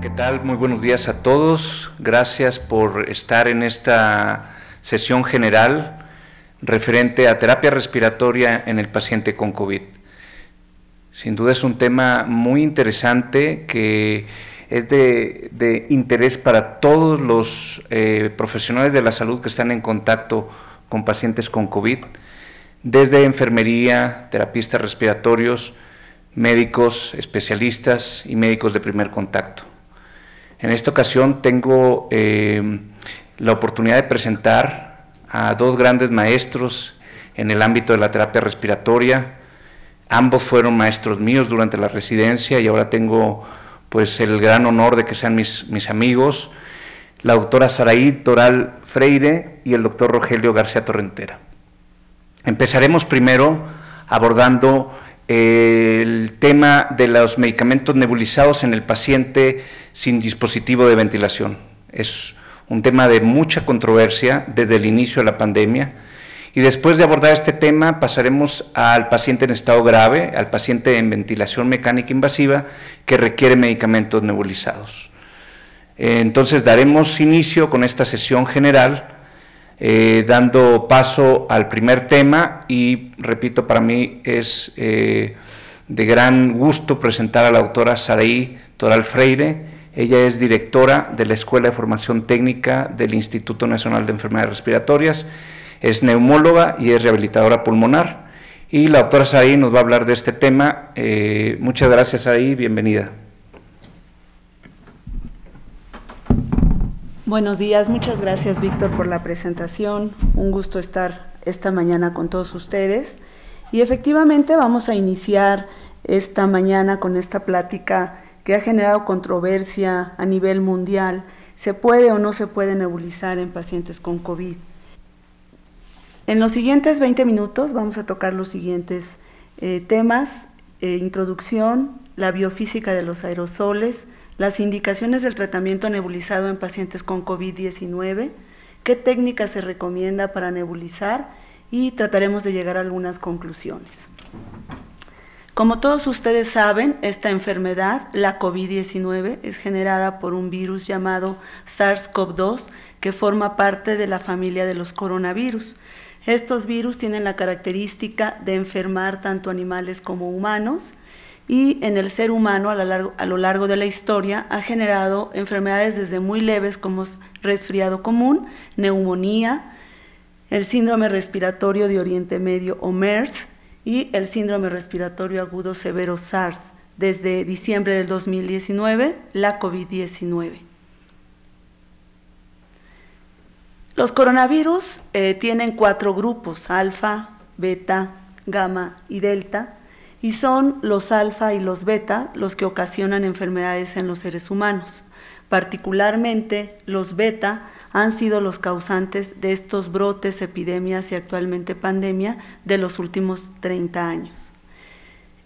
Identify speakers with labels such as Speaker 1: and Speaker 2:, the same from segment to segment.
Speaker 1: ¿qué tal? Muy buenos días a todos. Gracias por estar en esta sesión general referente a terapia respiratoria en el paciente con COVID. Sin duda es un tema muy interesante que es de interés para todos los profesionales de la salud que están en contacto con pacientes con COVID, desde enfermería, terapistas respiratorios, médicos especialistas y médicos de primer contacto. En esta ocasión tengo la oportunidad de presentar a dos grandes maestros en el ámbito de la terapia respiratoria. Ambos fueron maestros míos durante la residencia y ahora tengo pues el gran honor de que sean mis amigos, la doctora Saraí Toral Freire y el doctor Rogelio García Torrentera. Empezaremos primero abordando el tema de los medicamentos nebulizados en el paciente sin dispositivo de ventilación. Es un tema de mucha controversia desde el inicio de la pandemia, y después de abordar este tema pasaremos al paciente en estado grave, al paciente en ventilación mecánica invasiva que requiere medicamentos nebulizados. Entonces daremos inicio con esta sesión general, dando paso al primer tema, y repito, para mí es de gran gusto presentar a la doctora Saraí Toral Freire. Ella es directora de la Escuela de Formación Técnica del Instituto Nacional de Enfermedades Respiratorias, es neumóloga y es rehabilitadora pulmonar, y la doctora Saraí nos va a hablar de este tema. Muchas gracias, Saraí, bienvenida.
Speaker 2: Buenos días, muchas gracias, Víctor, por la presentación. Un gusto estar esta mañana con todos ustedes. Y efectivamente vamos a iniciar esta mañana con esta plática que ha generado controversia a nivel mundial. ¿Se puede o no se puede nebulizar en pacientes con COVID? En los siguientes 20 minutos vamos a tocar los siguientes temas: introducción, la biofísica de los aerosoles, las indicaciones del tratamiento nebulizado en pacientes con COVID-19, qué técnica se recomienda para nebulizar, y trataremos de llegar a algunas conclusiones. Como todos ustedes saben, esta enfermedad, la COVID-19, es generada por un virus llamado SARS-CoV-2 que forma parte de la familia de los coronavirus. Estos virus tienen la característica de enfermar tanto animales como humanos, y en el ser humano a lo largo de la historia ha generado enfermedades desde muy leves como resfriado común, neumonía, el síndrome respiratorio de Oriente Medio o MERS y el síndrome respiratorio agudo severo SARS. Desde diciembre del 2019, la COVID-19. Los coronavirus tienen 4 grupos: alfa, beta, gamma y delta, y son los alfa y los beta los que ocasionan enfermedades en los seres humanos. Particularmente los beta han sido los causantes de estos brotes, epidemias y actualmente pandemia de los últimos 30 años.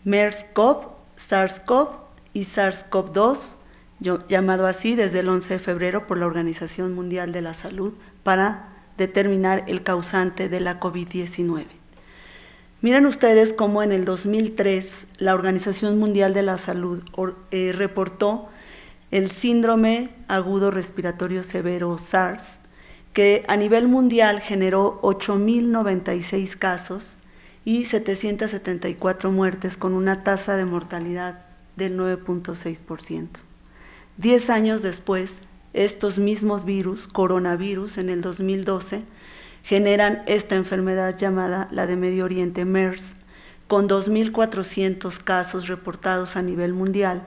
Speaker 2: MERS-CoV, SARS-CoV y SARS-CoV-2, llamado así desde el 11 de febrero por la Organización Mundial de la Salud para determinar el causante de la COVID-19. Miren ustedes cómo en el 2003 la Organización Mundial de la Salud reportó el síndrome agudo respiratorio severo SARS, que a nivel mundial generó 8.096 casos y 774 muertes, con una tasa de mortalidad del 9.6%. 10 años después, estos mismos virus, coronavirus, en el 2012, generan esta enfermedad llamada la de Medio Oriente, MERS, con 2.400 casos reportados a nivel mundial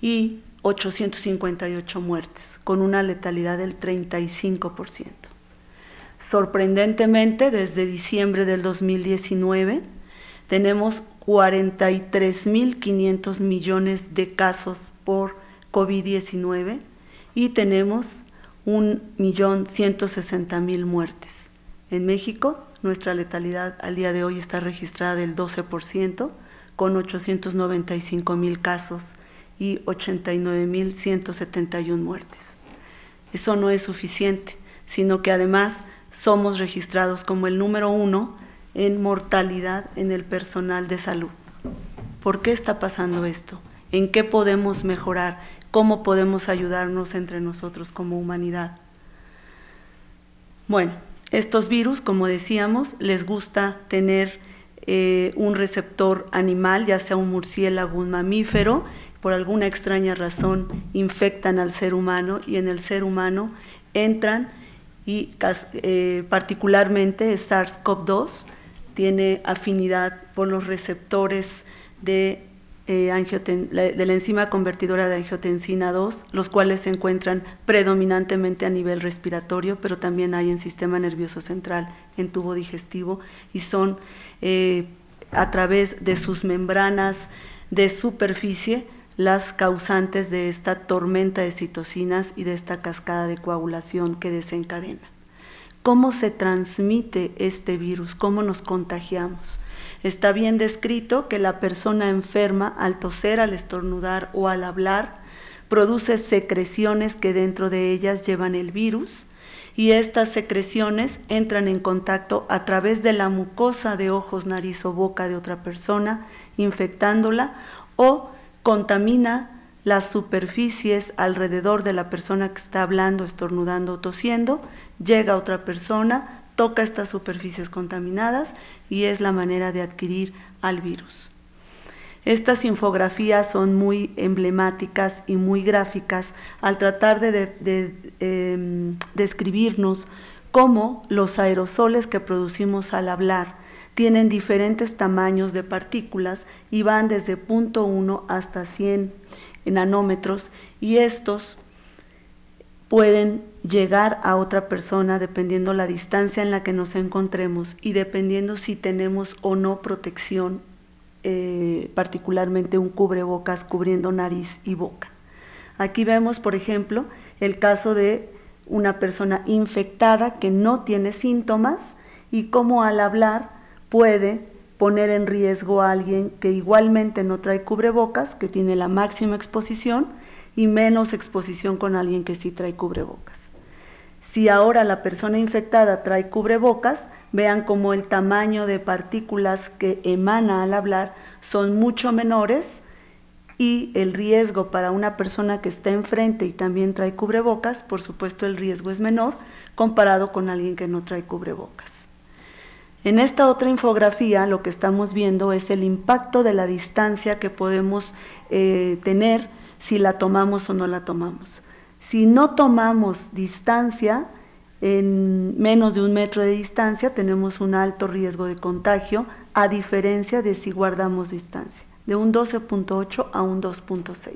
Speaker 2: y 858 muertes, con una letalidad del 35%. Sorprendentemente, desde diciembre del 2019, tenemos 43.500 millones de casos por COVID-19 y tenemos 1.160.000 muertes. En México, nuestra letalidad al día de hoy está registrada del 12%, con 895.000 casos y 89.171 muertes. Eso no es suficiente, sino que además somos registrados como el número 1 en mortalidad en el personal de salud. ¿Por qué está pasando esto? en qué podemos mejorar, cómo podemos ayudarnos entre nosotros como humanidad. Bueno, estos virus, como decíamos, les gusta tener un receptor animal, ya sea un murciélago, un mamífero. Por alguna extraña razón infectan al ser humano, y en el ser humano entran, y particularmente SARS-CoV-2 tiene afinidad por los receptores de la enzima convertidora de angiotensina 2, los cuales se encuentran predominantemente a nivel respiratorio, pero también hay en sistema nervioso central, en tubo digestivo, y son a través de sus membranas de superficie las causantes de esta tormenta de citocinas y de esta cascada de coagulación que desencadena. ¿Cómo se transmite este virus? ¿Cómo nos contagiamos? Está bien descrito que la persona enferma, al toser, al estornudar o al hablar, produce secreciones que dentro de ellas llevan el virus, y estas secreciones entran en contacto a través de la mucosa de ojos, nariz o boca de otra persona, infectándola, o contamina las superficies alrededor de la persona que está hablando, estornudando o tosiendo, llega a otra persona, toca estas superficies contaminadas, y es la manera de adquirir al virus. Estas infografías son muy emblemáticas y muy gráficas al tratar de describirnos cómo los aerosoles que producimos al hablar tienen diferentes tamaños de partículas y van desde 0.1 hasta 100 nanómetros, y estos pueden llegar a otra persona dependiendo la distancia en la que nos encontremos y dependiendo si tenemos o no protección, particularmente un cubrebocas cubriendo nariz y boca. Aquí vemos, por ejemplo, el caso de una persona infectada que no tiene síntomas y cómo al hablar puede poner en riesgo a alguien que igualmente no trae cubrebocas, que tiene la máxima exposición, y menos exposición con alguien que sí trae cubrebocas. Si ahora la persona infectada trae cubrebocas, vean cómo el tamaño de partículas que emana al hablar son mucho menores, y el riesgo para una persona que está enfrente y también trae cubrebocas, por supuesto el riesgo es menor comparado con alguien que no trae cubrebocas. En esta otra infografía lo que estamos viendo es el impacto de la distancia que podemos tener si la tomamos o no la tomamos. Si no tomamos distancia, en menos de 1 metro de distancia, tenemos un alto riesgo de contagio, a diferencia de si guardamos distancia, de un 12.8 a un 2.6.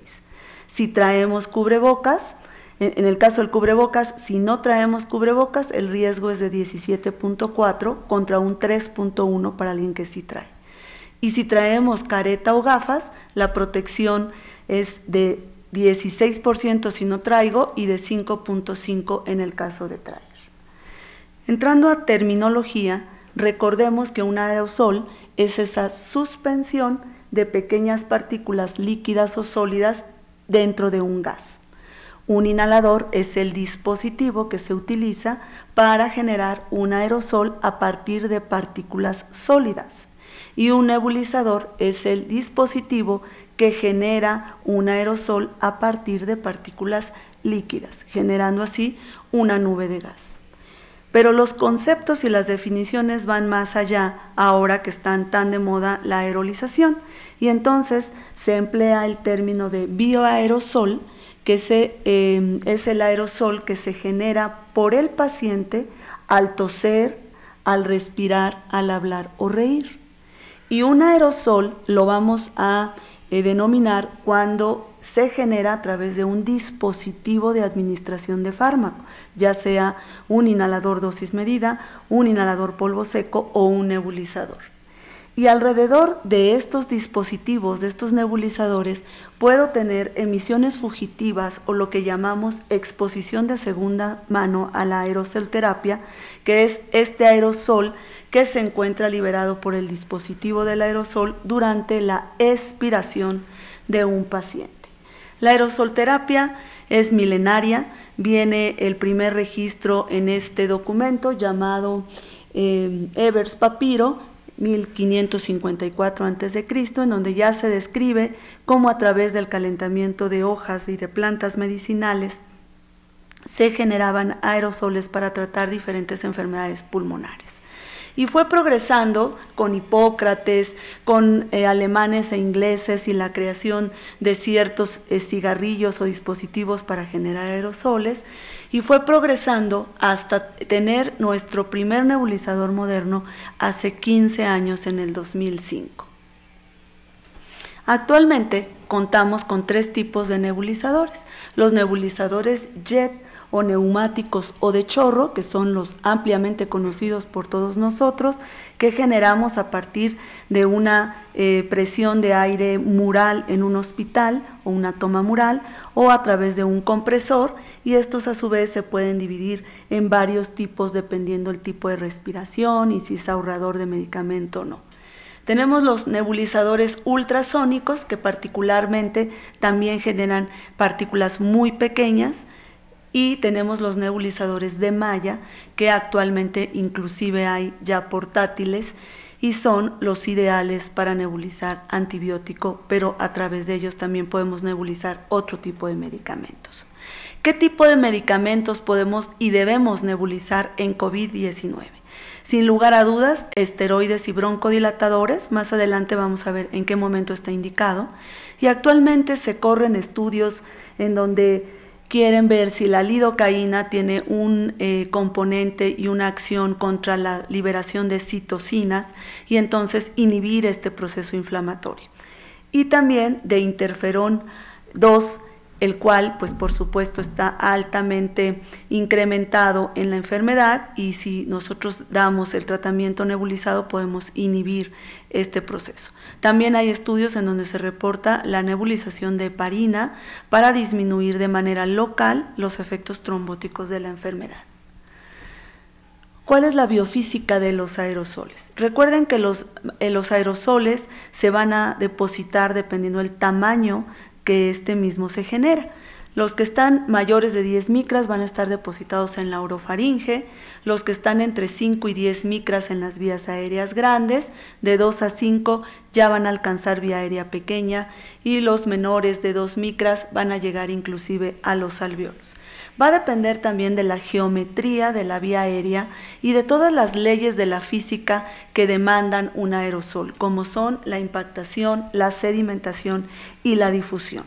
Speaker 2: Si traemos cubrebocas, en el caso del cubrebocas, si no traemos cubrebocas, el riesgo es de 17.4 contra un 3.1 para alguien que sí trae. Y si traemos careta o gafas, la protección es de 16% si no traigo y de 5.5 en el caso de traer. Entrando a terminología, recordemos que un aerosol es esa suspensión de pequeñas partículas líquidas o sólidas dentro de un gas. Un inhalador es el dispositivo que se utiliza para generar un aerosol a partir de partículas sólidas, y un nebulizador es el dispositivo que genera un aerosol a partir de partículas líquidas, generando así una nube de gas. Pero los conceptos y las definiciones van más allá ahora que están tan de moda la aerolización, y entonces se emplea el término de bioaerosol, que es el aerosol que se genera por el paciente al toser, al respirar, al hablar o reír. Y un aerosol lo vamos a denominar cuando se genera a través de un dispositivo de administración de fármaco, ya sea un inhalador dosis medida, un inhalador polvo seco o un nebulizador. Y alrededor de estos dispositivos, de estos nebulizadores, puedo tener emisiones fugitivas o lo que llamamos exposición de segunda mano a la aerosolterapia, que es este aerosol que se encuentra liberado por el dispositivo del aerosol durante la expiración de un paciente. La aerosolterapia es milenaria, viene el primer registro en este documento llamado Evers Papiro, 1554 a.C., en donde ya se describe cómo a través del calentamiento de hojas y de plantas medicinales se generaban aerosoles para tratar diferentes enfermedades pulmonares. Y fue progresando con Hipócrates, con alemanes e ingleses y la creación de ciertos cigarrillos o dispositivos para generar aerosoles, y fue progresando hasta tener nuestro primer nebulizador moderno hace 15 años, en el 2005. Actualmente contamos con 3 tipos de nebulizadores: los nebulizadores jet o neumáticos o de chorro, que son los ampliamente conocidos por todos nosotros, que generamos a partir de una presión de aire mural en un hospital o una toma mural, o a través de un compresor, y estos a su vez se pueden dividir en varios tipos dependiendo del tipo de respiración y si es ahorrador de medicamento o no. Tenemos los nebulizadores ultrasónicos, que particularmente también generan partículas muy pequeñas, y tenemos los nebulizadores de malla, que actualmente inclusive hay ya portátiles y son los ideales para nebulizar antibiótico, pero a través de ellos también podemos nebulizar otro tipo de medicamentos. ¿Qué tipo de medicamentos podemos y debemos nebulizar en COVID-19? Sin lugar a dudas, esteroides y broncodilatadores. Más adelante vamos a ver en qué momento está indicado. Y actualmente se corren estudios en donde quieren ver si la lidocaína tiene un componente y una acción contra la liberación de citocinas y entonces inhibir este proceso inflamatorio. Y también de interferón 2, el cual pues por supuesto está altamente incrementado en la enfermedad, y si nosotros damos el tratamiento nebulizado podemos inhibir este proceso. También hay estudios en donde se reporta la nebulización de heparina para disminuir de manera local los efectos trombóticos de la enfermedad. ¿Cuál es la biofísica de los aerosoles? Recuerden que los aerosoles se van a depositar dependiendo del tamaño que este mismo se genera. Los que están mayores de 10 micras van a estar depositados en la orofaringe, los que están entre 5 y 10 micras en las vías aéreas grandes, de 2 a 5 ya van a alcanzar vía aérea pequeña, y los menores de 2 micras van a llegar inclusive a los alvéolos. Va a depender también de la geometría de la vía aérea y de todas las leyes de la física que demandan un aerosol, como son la impactación, la sedimentación y la difusión.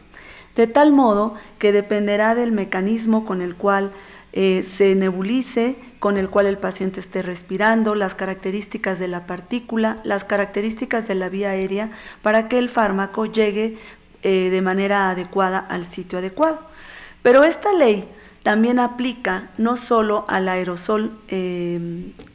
Speaker 2: De tal modo que dependerá del mecanismo con el cual se nebulice, con el cual el paciente esté respirando, las características de la partícula, las características de la vía aérea, para que el fármaco llegue de manera adecuada al sitio adecuado. Pero esta ley también aplica no solo al aerosol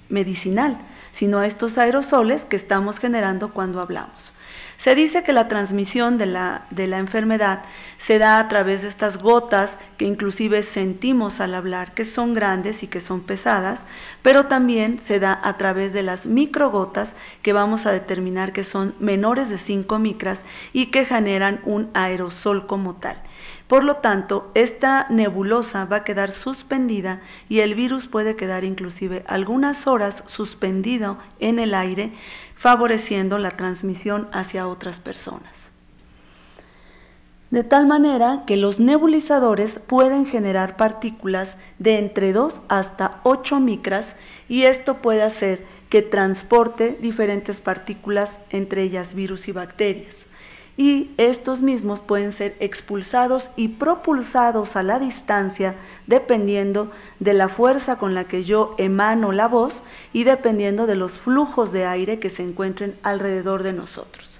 Speaker 2: medicinal, sino a estos aerosoles que estamos generando cuando hablamos. Se dice que la transmisión de la enfermedad se da a través de estas gotas que inclusive sentimos al hablar, que son grandes y que son pesadas, pero también se da a través de las microgotas, que vamos a determinar que son menores de 5 micras y que generan un aerosol como tal. Por lo tanto, esta nebulosa va a quedar suspendida y el virus puede quedar inclusive algunas horas suspendido en el aire, favoreciendo la transmisión hacia otras personas. De tal manera que los nebulizadores pueden generar partículas de entre 2 hasta 8 micras, y esto puede hacer que transporte diferentes partículas, entre ellas virus y bacterias. Y estos mismos pueden ser expulsados y propulsados a la distancia dependiendo de la fuerza con la que yo emano la voz y dependiendo de los flujos de aire que se encuentren alrededor de nosotros.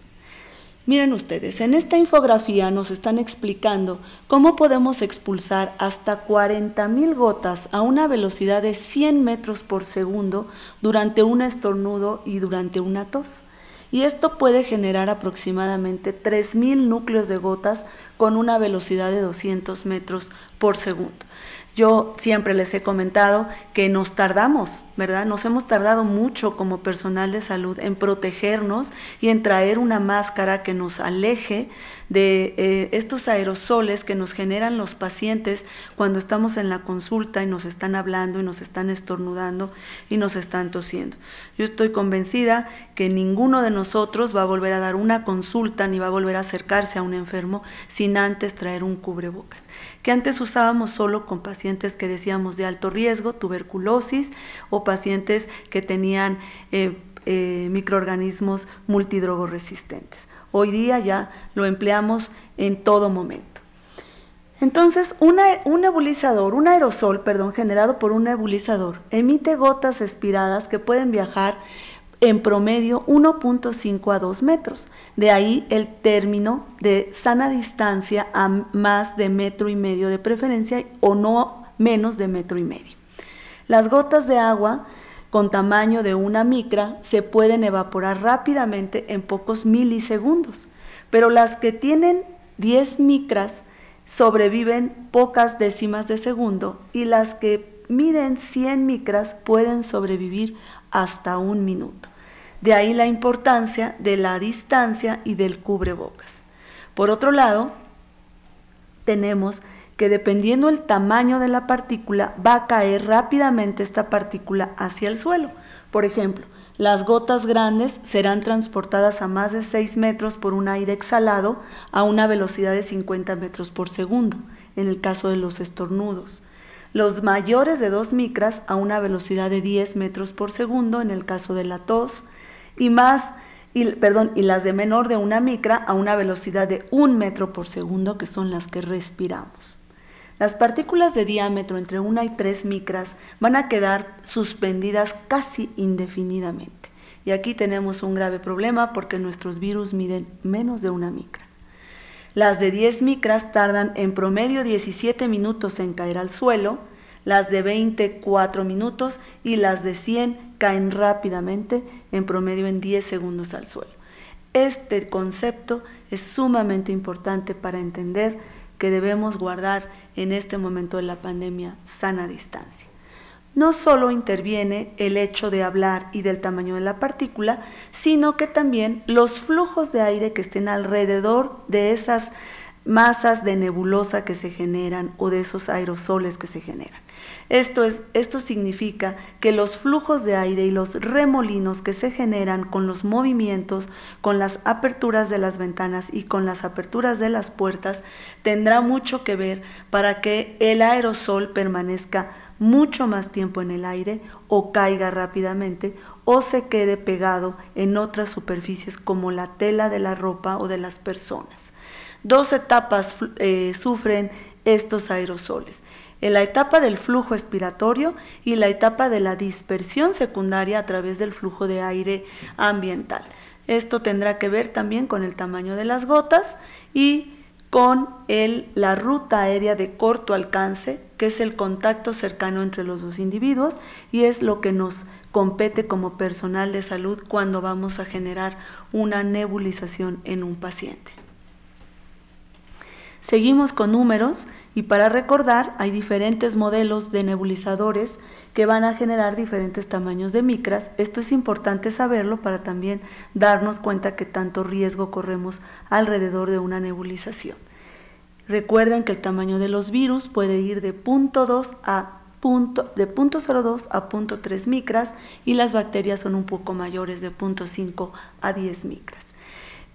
Speaker 2: Miren ustedes, en esta infografía nos están explicando cómo podemos expulsar hasta 40.000 gotas a una velocidad de 100 metros por segundo durante un estornudo y durante una tos. Y esto puede generar aproximadamente 3.000 núcleos de gotas con una velocidad de 200 metros por segundo. Yo siempre les he comentado que nos tardamos ¿verdad? Nos hemos tardado mucho como personal de salud en protegernos y en traer una máscara que nos aleje de estos aerosoles que nos generan los pacientes cuando estamos en la consulta y nos están hablando y nos están estornudando y nos están tosiendo. Yo estoy convencida que ninguno de nosotros va a volver a dar una consulta ni va a volver a acercarse a un enfermo sin antes traer un cubrebocas, que antes usábamos solo con pacientes que decíamos de alto riesgo, tuberculosis, o pacientes que tenían microorganismos multidrogoresistentes. Hoy día ya lo empleamos en todo momento. Entonces, un aerosol, generado por un nebulizador, emite gotas espiradas que pueden viajar en promedio 1.5 a 2 metros. De ahí el término de sana distancia a más de 1,5 metros de preferencia o no menos de 1,5 metros. Las gotas de agua con tamaño de una micra se pueden evaporar rápidamente en pocos milisegundos, pero las que tienen 10 micras sobreviven pocas décimas de segundo y las que miden 100 micras pueden sobrevivir hasta 1 minuto. De ahí la importancia de la distancia y del cubrebocas. Por otro lado, tenemos que dependiendo el tamaño de la partícula, va a caer rápidamente esta partícula hacia el suelo. Por ejemplo, las gotas grandes serán transportadas a más de 6 metros por un aire exhalado a una velocidad de 50 metros por segundo, en el caso de los estornudos. Los mayores de 2 micras a una velocidad de 10 metros por segundo, en el caso de la tos, y las de menor de 1 micra a una velocidad de 1 metro por segundo, que son las que respiramos. Las partículas de diámetro entre 1 y 3 micras van a quedar suspendidas casi indefinidamente. Y aquí tenemos un grave problema porque nuestros virus miden menos de 1 micra. Las de 10 micras tardan en promedio 17 minutos en caer al suelo, las de 20, 4 minutos y las de 100 caen rápidamente, en promedio en 10 segundos al suelo. Este concepto es sumamente importante para entender que debemos guardar en este momento de la pandemia sana distancia. No solo interviene el hecho de hablar y del tamaño de la partícula, sino que también los flujos de aire que estén alrededor de esas masas de nebulosa que se generan o de esos aerosoles que se generan. Esto significa que los flujos de aire y los remolinos que se generan con los movimientos, con las aperturas de las ventanas y con las aperturas de las puertas, tendrá mucho que ver para que el aerosol permanezca mucho más tiempo en el aire o caiga rápidamente o se quede pegado en otras superficies como la tela de la ropa o de las personas. 2 etapas sufren estos aerosoles: en la etapa del flujo expiratorio y la etapa de la dispersión secundaria a través del flujo de aire ambiental. Esto tendrá que ver también con el tamaño de las gotas y con la ruta aérea de corto alcance, que es el contacto cercano entre los dos individuos y es lo que nos compete como personal de salud cuando vamos a generar una nebulización en un paciente. Seguimos con números y para recordar hay diferentes modelos de nebulizadores que van a generar diferentes tamaños de micras. Esto es importante saberlo para también darnos cuenta que tanto riesgo corremos alrededor de una nebulización. Recuerden que el tamaño de los virus puede ir de 0.02 a 0.3 micras y las bacterias son un poco mayores, de 0.5 a 10 micras.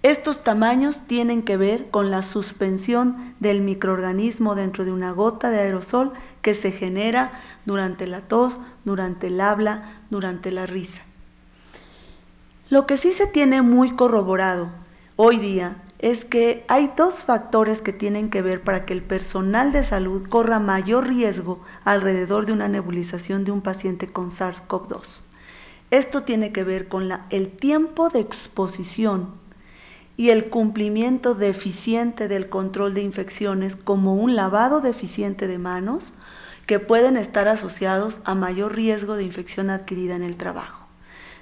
Speaker 2: Estos tamaños tienen que ver con la suspensión del microorganismo dentro de una gota de aerosol que se genera durante la tos, durante el habla, durante la risa. Lo que sí se tiene muy corroborado hoy día es que hay 2 factores que tienen que ver para que el personal de salud corra mayor riesgo alrededor de una nebulización de un paciente con SARS-CoV-2. Esto tiene que ver con el tiempo de exposición y el cumplimiento deficiente del control de infecciones, como un lavado deficiente de manos, que pueden estar asociados a mayor riesgo de infección adquirida en el trabajo.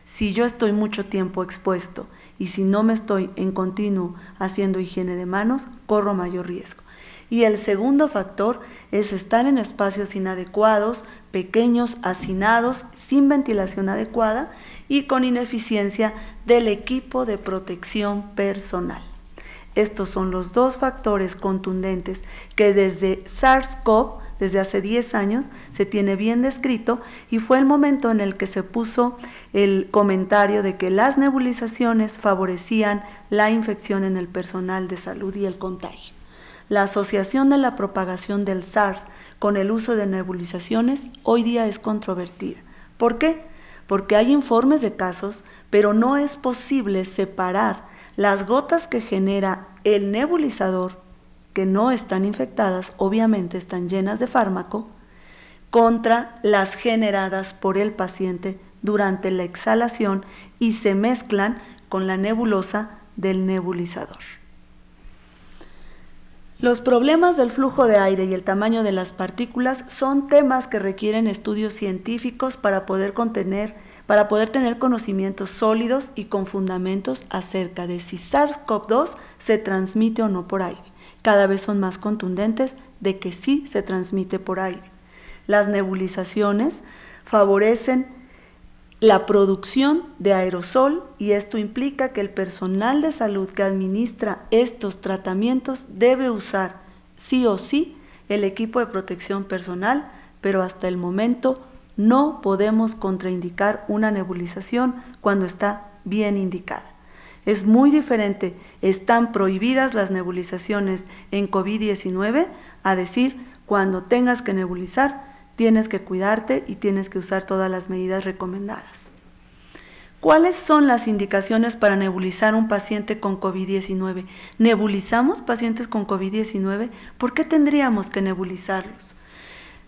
Speaker 2: Si yo estoy mucho tiempo expuesto y si no me estoy en continuo haciendo higiene de manos, corro mayor riesgo. Y el segundo factor es estar en espacios inadecuados, pequeños, hacinados, sin ventilación adecuada y con ineficiencia del equipo de protección personal. Estos son los dos factores contundentes que desde SARS-CoV, desde hace 10 años, se tiene bien descrito y fue el momento en el que se puso el comentario de que las nebulizaciones favorecían la infección en el personal de salud y el contagio. La asociación de la propagación del SARS con el uso de nebulizaciones hoy día es controvertida. ¿Por qué? Porque hay informes de casos, pero no es posible separar las gotas que genera el nebulizador, que no están infectadas, obviamente están llenas de fármaco, contra las generadas por el paciente durante la exhalación y se mezclan con la nebulosa del nebulizador. Los problemas del flujo de aire y el tamaño de las partículas son temas que requieren estudios científicos para poder tener conocimientos sólidos y con fundamentos acerca de si SARS-CoV-2 se transmite o no por aire. Cada vez son más contundentes de que sí se transmite por aire. Las nebulizaciones favorecen la producción de aerosol y esto implica que el personal de salud que administra estos tratamientos debe usar sí o sí el equipo de protección personal, pero hasta el momento no podemos contraindicar una nebulización cuando está bien indicada. Es muy diferente, están prohibidas las nebulizaciones en COVID-19 a decir cuando tengas que nebulizar, tienes que cuidarte y tienes que usar todas las medidas recomendadas. ¿Cuáles son las indicaciones para nebulizar un paciente con COVID-19? ¿Nebulizamos pacientes con COVID-19? ¿Por qué tendríamos que nebulizarlos?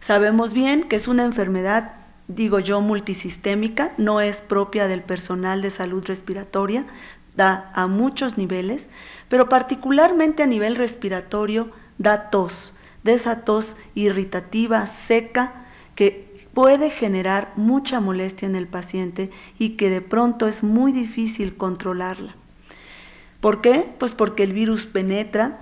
Speaker 2: Sabemos bien que es una enfermedad, digo yo, multisistémica, no es propia del personal de salud respiratoria, da a muchos niveles, pero particularmente a nivel respiratorio da tos, de esa tos irritativa, seca, que puede generar mucha molestia en el paciente y que de pronto es muy difícil controlarla. ¿Por qué? Pues porque el virus penetra,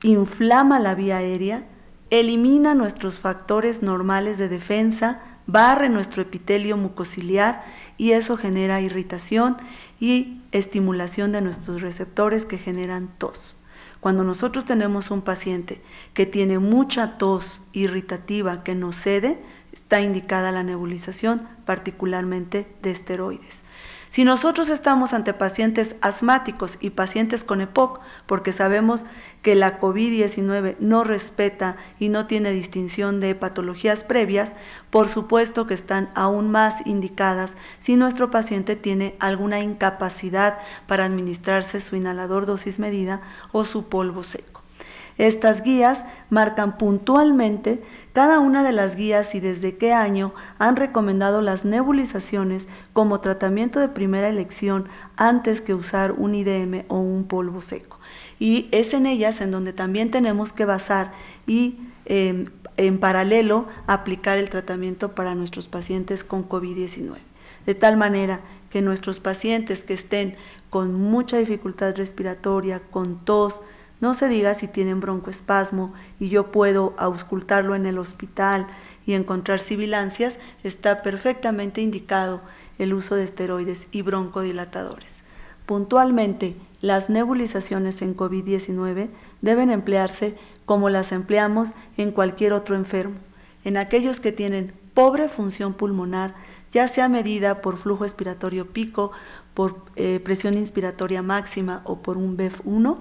Speaker 2: inflama la vía aérea, elimina nuestros factores normales de defensa, barre nuestro epitelio mucociliar y eso genera irritación y estimulación de nuestros receptores que generan tos. Cuando nosotros tenemos un paciente que tiene mucha tos irritativa que no cede, está indicada la nebulización, particularmente de esteroides. Si nosotros estamos ante pacientes asmáticos y pacientes con EPOC, porque sabemos que la COVID-19 no respeta y no tiene distinción de patologías previas, por supuesto que están aún más indicadas si nuestro paciente tiene alguna incapacidad para administrarse su inhalador dosis medida o su polvo seco. Estas guías marcan puntualmente cada una de las guías y desde qué año han recomendado las nebulizaciones como tratamiento de primera elección antes que usar un IDM o un polvo seco. Y es en ellas en donde también tenemos que basar y en paralelo aplicar el tratamiento para nuestros pacientes con COVID-19. De tal manera que nuestros pacientes que estén con mucha dificultad respiratoria, con tos, no se diga si tienen broncoespasmo y yo puedo auscultarlo en el hospital y encontrar sibilancias, está perfectamente indicado el uso de esteroides y broncodilatadores. Puntualmente, las nebulizaciones en COVID-19 deben emplearse como las empleamos en cualquier otro enfermo, en aquellos que tienen pobre función pulmonar, ya sea medida por flujo expiratorio pico, por presión inspiratoria máxima o por un BEF1,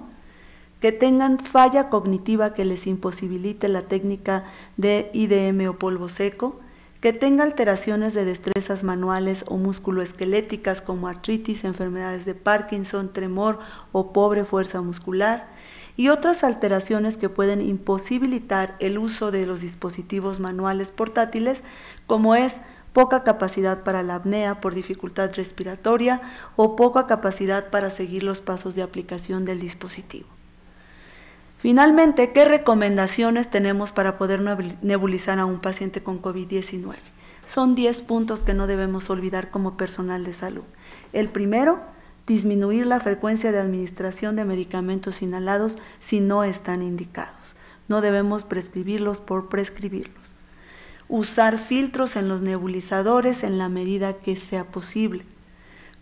Speaker 2: que tengan falla cognitiva que les imposibilite la técnica de IDM o polvo seco, que tenga alteraciones de destrezas manuales o musculoesqueléticas como artritis, enfermedades de Parkinson, tremor o pobre fuerza muscular, y otras alteraciones que pueden imposibilitar el uso de los dispositivos manuales portátiles, como es poca capacidad para la apnea por dificultad respiratoria o poca capacidad para seguir los pasos de aplicación del dispositivo. Finalmente, ¿qué recomendaciones tenemos para poder nebulizar a un paciente con COVID-19? Son 10 puntos que no debemos olvidar como personal de salud. El primero, disminuir la frecuencia de administración de medicamentos inhalados si no están indicados. no debemos prescribirlos por prescribirlos. Usar filtros en los nebulizadores en la medida que sea posible.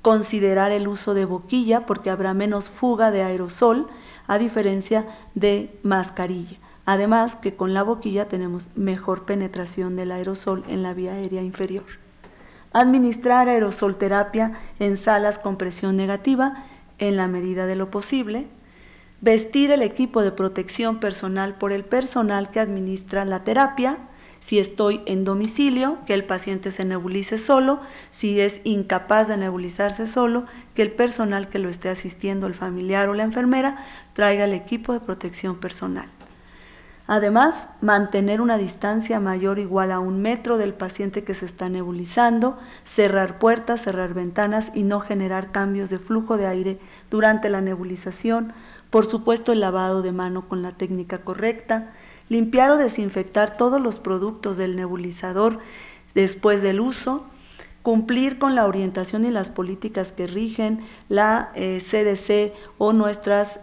Speaker 2: Considerar el uso de boquilla porque habrá menos fuga de aerosol a diferencia de mascarilla. Además que con la boquilla tenemos mejor penetración del aerosol en la vía aérea inferior. Administrar aerosolterapia en salas con presión negativa en la medida de lo posible. Vestir el equipo de protección personal por el personal que administra la terapia. Si estoy en domicilio, que el paciente se nebulice solo. Si es incapaz de nebulizarse solo, que el personal que lo esté asistiendo, el familiar o la enfermera, traiga el equipo de protección personal. Además, mantener una distancia mayor o igual a 1 metro del paciente que se está nebulizando, cerrar puertas, cerrar ventanas y no generar cambios de flujo de aire durante la nebulización. Por supuesto, el lavado de mano con la técnica correcta. Limpiar o desinfectar todos los productos del nebulizador después del uso. Cumplir con la orientación y las políticas que rigen la CDC o nuestros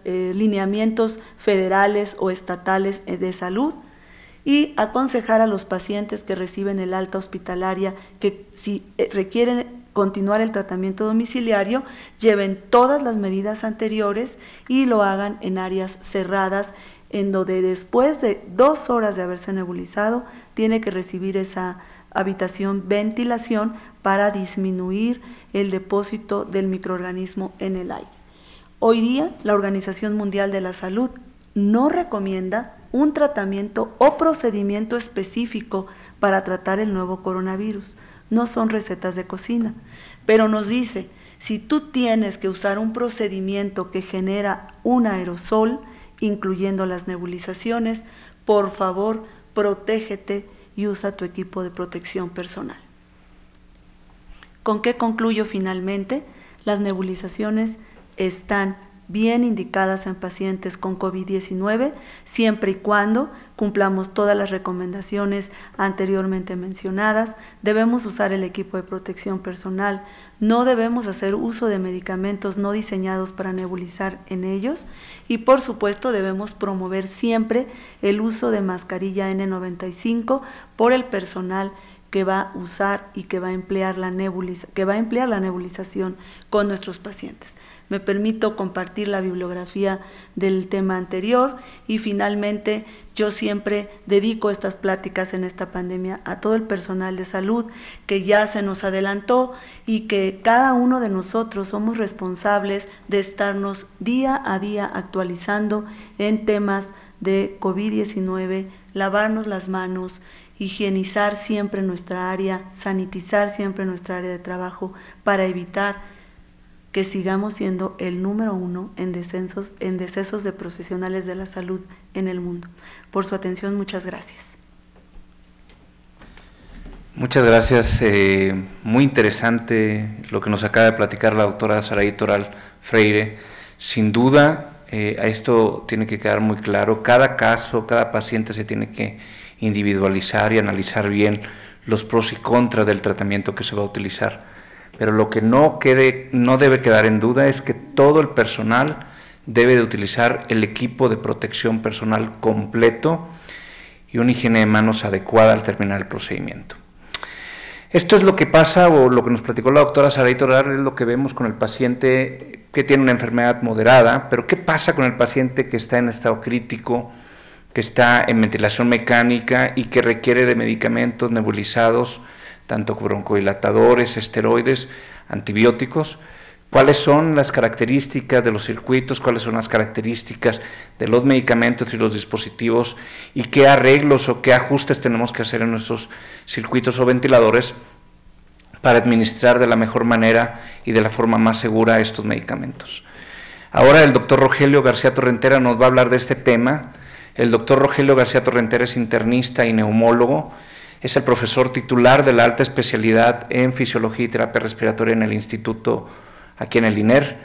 Speaker 2: lineamientos federales o estatales de salud, y aconsejar a los pacientes que reciben el alta hospitalaria que si requieren continuar el tratamiento domiciliario, lleven todas las medidas anteriores y lo hagan en áreas cerradas, en donde después de 2 horas de haberse nebulizado, tiene que recibir esa habitación ventilación para disminuir el depósito del microorganismo en el aire. Hoy día, la Organización Mundial de la Salud no recomienda un tratamiento o procedimiento específico para tratar el nuevo coronavirus. No son recetas de cocina, pero nos dice, si tú tienes que usar un procedimiento que genera un aerosol, incluyendo las nebulizaciones, por favor, protégete y usa tu equipo de protección personal. ¿Con qué concluyo finalmente? Las nebulizaciones están bien indicadas en pacientes con COVID-19, siempre y cuando cumplamos todas las recomendaciones anteriormente mencionadas. Debemos usar el equipo de protección personal, no debemos hacer uso de medicamentos no diseñados para nebulizar en ellos, y por supuesto debemos promover siempre el uso de mascarilla N95 por el personal que va a usar y que va a emplear la nebulización con nuestros pacientes. Me permito compartir la bibliografía del tema anterior y finalmente yo siempre dedico estas pláticas en esta pandemia a todo el personal de salud que ya se nos adelantó y que cada uno de nosotros somos responsables de estarnos día a día actualizando en temas de COVID-19, lavarnos las manos, higienizar siempre nuestra área, sanitizar siempre nuestra área de trabajo para evitar que sigamos siendo el número 1 en decesos de profesionales de la salud en el mundo. Por su atención, muchas gracias.
Speaker 1: Muchas gracias. Muy interesante lo que nos acaba de platicar la doctora Saraí Toral Freire. Sin duda, a esto tiene que quedar muy claro. Cada caso, cada paciente se tiene que individualizar y analizar bien los pros y contras del tratamiento que se va a utilizar. Pero lo que no debe quedar en duda es que todo el personal debe de utilizar el equipo de protección personal completo y una higiene de manos adecuada al terminar el procedimiento. Esto es lo que pasa, o lo que nos platicó la doctora Saraí Toral, es lo que vemos con el paciente que tiene una enfermedad moderada, pero ¿qué pasa con el paciente que está en estado crítico, que está en ventilación mecánica y que requiere de medicamentos nebulizados, tanto broncodilatadores, esteroides, antibióticos? ¿Cuáles son las características de los circuitos? ¿Cuáles son las características de los medicamentos y los dispositivos? ¿Y qué arreglos o qué ajustes tenemos que hacer en nuestros circuitos o ventiladores para administrar de la mejor manera y de la forma más segura estos medicamentos? Ahora el doctor Rogelio García Torrentera nos va a hablar de este tema. El doctor Rogelio García Torrentera es internista y neumólogo. Es el profesor titular de la alta especialidad en fisiología y terapia respiratoria en el instituto, aquí en el INER.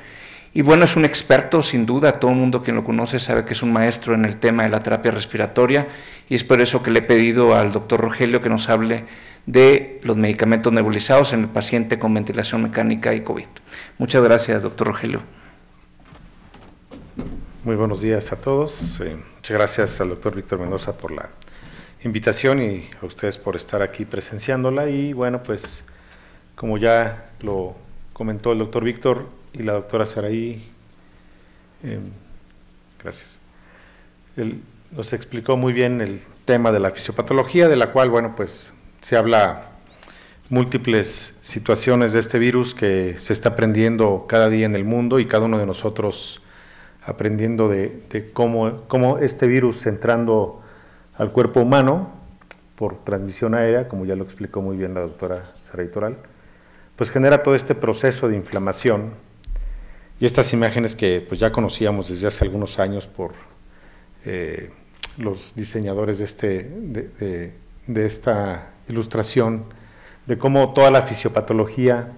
Speaker 1: Y bueno, es un experto, sin duda, todo el mundo quien lo conoce sabe que es un maestro en el tema de la terapia respiratoria, y es por eso que le he pedido al doctor Rogelio que nos hable de los medicamentos nebulizados en el paciente con ventilación mecánica y COVID. Muchas gracias, doctor Rogelio.
Speaker 3: Muy buenos días a todos. Muchas gracias al doctor Víctor Mendoza por la invitación y a ustedes por estar aquí presenciándola. Y bueno, pues como ya lo comentó el doctor Víctor y la doctora Saraí, gracias. Él nos explicó muy bien el tema de la fisiopatología, de la cual, bueno, pues se habla múltiples situaciones de este virus que se está aprendiendo cada día en el mundo y cada uno de nosotros aprendiendo de cómo este virus entrando al cuerpo humano por transmisión aérea, como ya lo explicó muy bien la doctora Saraí Toral, pues genera todo este proceso de inflamación y estas imágenes que pues ya conocíamos desde hace algunos años por los diseñadores de esta ilustración, de cómo toda la fisiopatología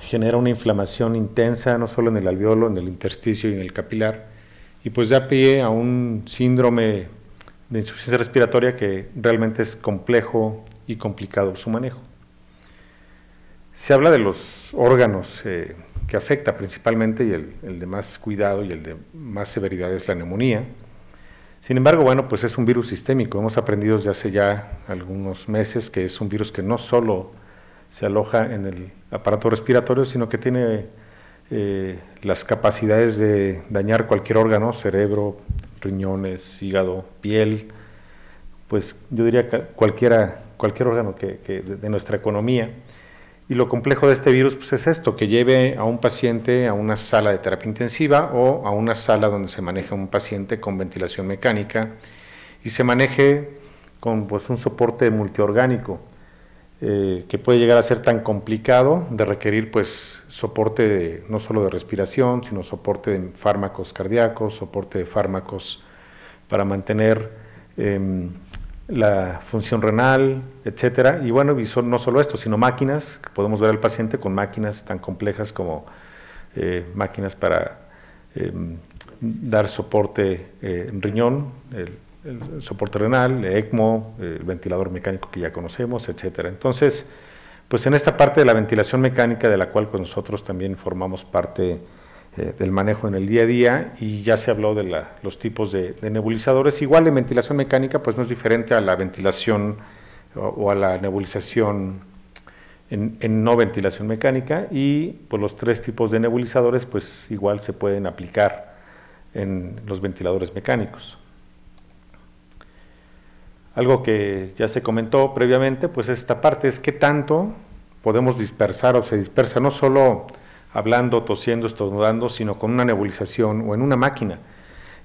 Speaker 3: genera una inflamación intensa, no solo en el alveolo, en el intersticio y en el capilar, y pues da pie a un síndrome de insuficiencia respiratoria que realmente es complejo y complicado su manejo. Se habla de los órganos que afecta principalmente, y el de más cuidado y el de más severidad es la neumonía. Sin embargo, bueno, pues es un virus sistémico. Hemos aprendido desde hace ya algunos meses que es un virus que no solo se aloja en el aparato respiratorio, sino que tiene las capacidades de dañar cualquier órgano, cerebro, riñones, hígado, piel, pues yo diría cualquier órgano de nuestra economía. Y lo complejo de este virus pues es esto, que lleve a un paciente a una sala de terapia intensiva o a una sala donde se maneja un paciente con ventilación mecánica y se maneje con pues un soporte multiorgánico, que puede llegar a ser tan complicado de requerir pues soporte no solo de respiración, sino soporte de fármacos cardíacos, soporte de fármacos para mantener la función renal, etcétera. Y bueno, no solo esto, sino máquinas, que podemos ver al paciente con máquinas tan complejas como máquinas para dar soporte en riñón, el soporte renal, el ECMO, el ventilador mecánico que ya conocemos, etcétera. Entonces, pues en esta parte de la ventilación mecánica, de la cual pues nosotros también formamos parte del manejo en el día a día, y ya se habló de los tipos de nebulizadores. Igual en ventilación mecánica pues no es diferente a la ventilación o a la nebulización en no ventilación mecánica, y pues los tres tipos de nebulizadores pues igual se pueden aplicar en los ventiladores mecánicos. Algo que ya se comentó previamente, pues esta parte es qué tanto podemos dispersar o se dispersa, no solo hablando, tosiendo, estornudando, sino con una nebulización o en una máquina.